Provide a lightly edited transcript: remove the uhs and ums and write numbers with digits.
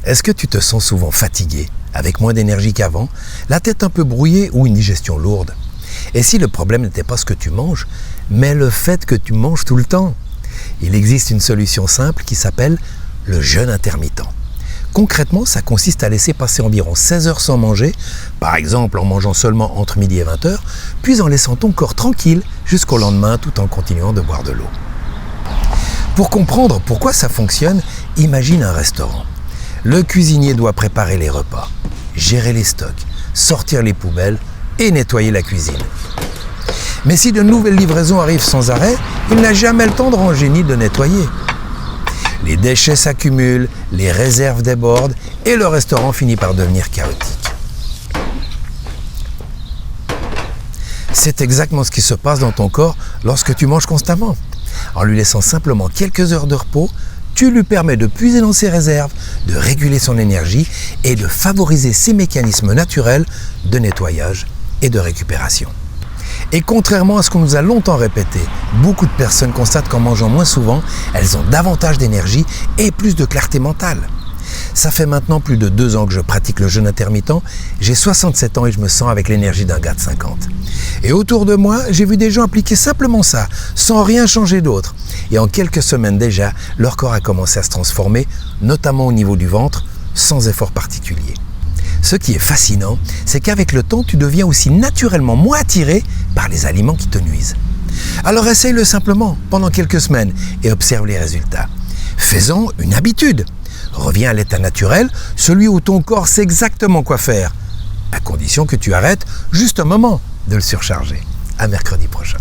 Est-ce que tu te sens souvent fatigué, avec moins d'énergie qu'avant, la tête un peu brouillée ou une digestion lourde? Et si le problème n'était pas ce que tu manges, mais le fait que tu manges tout le temps? Il existe une solution simple qui s'appelle le jeûne intermittent. Concrètement, ça consiste à laisser passer environ 16 heures sans manger, par exemple en mangeant seulement entre midi et 20 heures, puis en laissant ton corps tranquille jusqu'au lendemain tout en continuant de boire de l'eau. Pour comprendre pourquoi ça fonctionne, imagine un restaurant. Le cuisinier doit préparer les repas, gérer les stocks, sortir les poubelles et nettoyer la cuisine. Mais si de nouvelles livraisons arrivent sans arrêt, il n'a jamais le temps de ranger ni de nettoyer. Les déchets s'accumulent, les réserves débordent et le restaurant finit par devenir chaotique. C'est exactement ce qui se passe dans ton corps lorsque tu manges constamment. En lui laissant simplement quelques heures de repos, tu lui permets de puiser dans ses réserves, de réguler son énergie et de favoriser ses mécanismes naturels de nettoyage et de récupération. Et contrairement à ce qu'on nous a longtemps répété, beaucoup de personnes constatent qu'en mangeant moins souvent, elles ont davantage d'énergie et plus de clarté mentale. Ça fait maintenant plus de 2 ans que je pratique le jeûne intermittent, j'ai 67 ans et je me sens avec l'énergie d'un gars de 50. Et autour de moi, j'ai vu des gens appliquer simplement ça, sans rien changer d'autre. Et en quelques semaines déjà, leur corps a commencé à se transformer, notamment au niveau du ventre, sans effort particulier. Ce qui est fascinant, c'est qu'avec le temps, tu deviens aussi naturellement moins attiré par les aliments qui te nuisent. Alors essaye-le simplement pendant quelques semaines et observe les résultats. Fais-en une habitude. Reviens à l'état naturel, celui où ton corps sait exactement quoi faire, à condition que tu arrêtes juste un moment de le surcharger. À mercredi prochain.